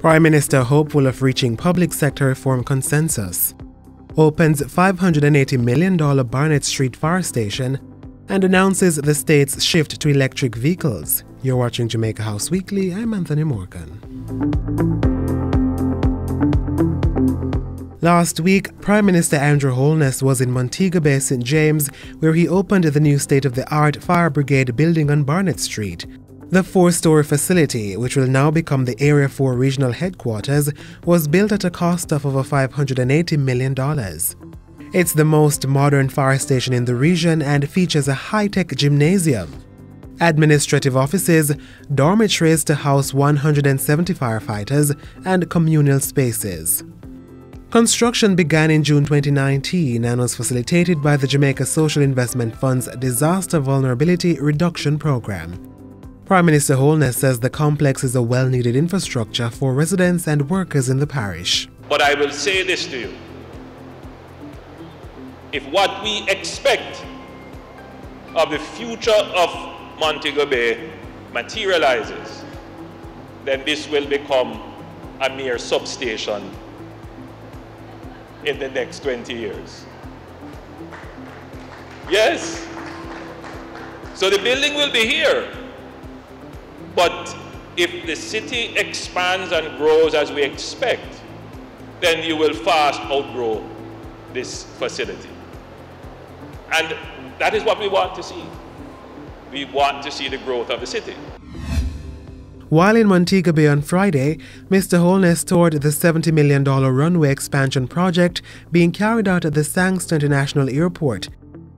Prime Minister hopeful of reaching public sector reform consensus. Opens $580 million Barnett Street Fire Station and announces the state's shift to electric vehicles. You're watching Jamaica House Weekly. I'm Anthony Morgan. Last week, Prime Minister Andrew Holness was in Montego Bay, St. James, where he opened the new state-of-the-art Fire Brigade building on Barnett Street. The four-story facility, which will now become the Area 4 regional headquarters, was built at a cost of over $580 million. It's the most modern fire station in the region and features a high-tech gymnasium, administrative offices, dormitories to house 170 firefighters, and communal spaces. Construction began in June 2019 and was facilitated by the Jamaica Social Investment Fund's Disaster Vulnerability Reduction Program. Prime Minister Holness says the complex is a well-needed infrastructure for residents and workers in the parish. But I will say this to you. If what we expect of the future of Montego Bay materializes, then this will become a mere substation in the next 20 years. Yes. So the building will be here. But if the city expands and grows as we expect, then you will fast outgrow this facility. And that is what we want to see. We want to see the growth of the city. While in Montego Bay on Friday, Mr. Holness toured the $70 million runway expansion project being carried out at the Sangster International Airport.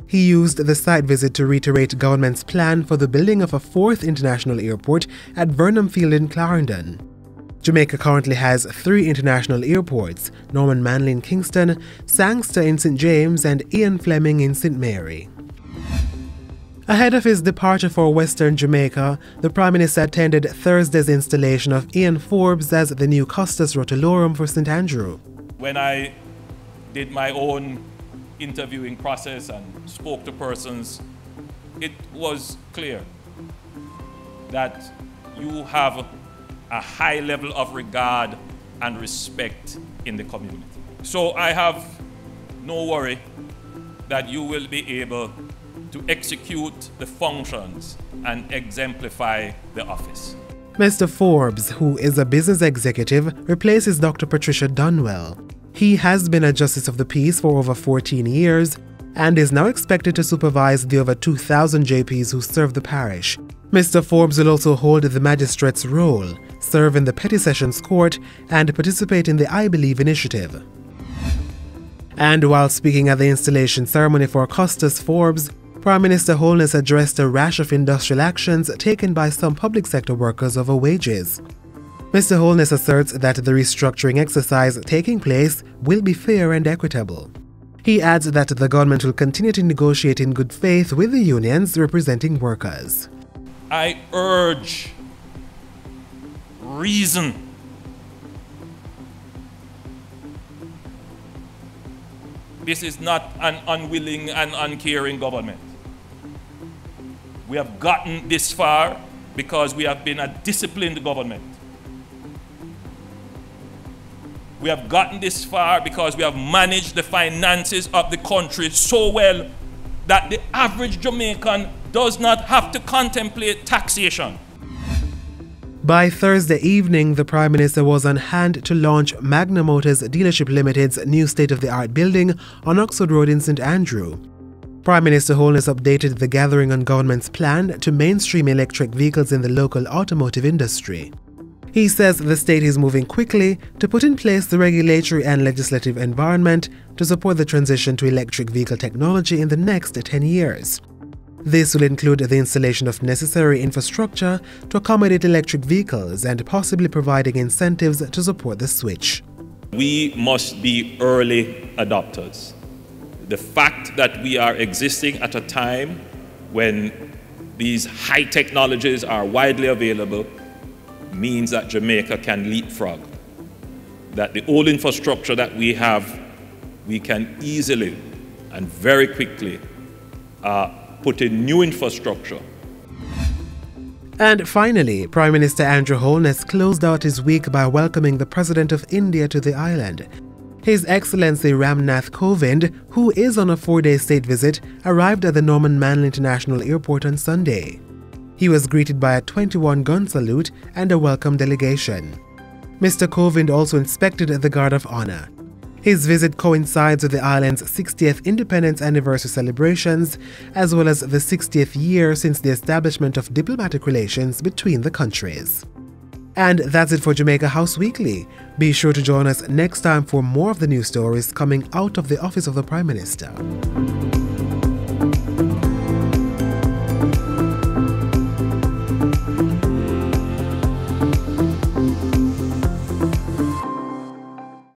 He used the site visit to reiterate government's plan for the building of a fourth international airport at Vernon Field in Clarendon. Jamaica currently has 3 international airports: Norman Manley in Kingston, Sangster in St. James, and Ian Fleming in St. Mary. Ahead of his departure for Western Jamaica, the Prime Minister attended Thursday's installation of Ian Forbes as the new Custos Rotulorum for St. Andrew. When I did my own interviewing process and spoke to persons, it was clear that you have a high level of regard and respect in the community. So I have no worry that you will be able to execute the functions and exemplify the office. Mr. Forbes, who is a business executive, replaces Dr. Patricia Dunwell. He has been a Justice of the Peace for over 14 years and is now expected to supervise the over 2,000 JPs who serve the parish. Mr. Forbes will also hold the magistrate's role, serve in the Petty Sessions Court, and participate in the I Believe initiative. And while speaking at the installation ceremony for Custos Forbes, Prime Minister Holness addressed a rash of industrial actions taken by some public sector workers over wages. Mr. Holness asserts that the restructuring exercise taking place will be fair and equitable. He adds that the government will continue to negotiate in good faith with the unions representing workers. I urge reason. This is not an unwilling and uncaring government. We have gotten this far because we have been a disciplined government. We have gotten this far because we have managed the finances of the country so well that the average Jamaican does not have to contemplate taxation. By Thursday evening, the Prime Minister was on hand to launch Magna Motors Dealership Limited's new state-of-the-art building on Oxford Road in St. Andrew. Prime Minister Holness updated the gathering on government's plan to mainstream electric vehicles in the local automotive industry. He says the state is moving quickly to put in place the regulatory and legislative environment to support the transition to electric vehicle technology in the next 10 years. This will include the installation of necessary infrastructure to accommodate electric vehicles and possibly providing incentives to support the switch. We must be early adopters. The fact that we are existing at a time when these high technologies are widely available means that Jamaica can leapfrog. That the old infrastructure that we have, we can easily and very quickly put in new infrastructure. And finally, Prime Minister Andrew Holness closed out his week by welcoming the President of India to the island. His Excellency Ramnath Kovind, who is on a 4-day state visit, arrived at the Norman Manley International Airport on Sunday. He was greeted by a 21-gun salute and a welcome delegation. Mr. Kovind also inspected the Guard of Honor. His visit coincides with the island's 60th independence anniversary celebrations, as well as the 60th year since the establishment of diplomatic relations between the countries. And that's it for Jamaica House Weekly. Be sure to join us next time for more of the news stories coming out of the office of the Prime Minister.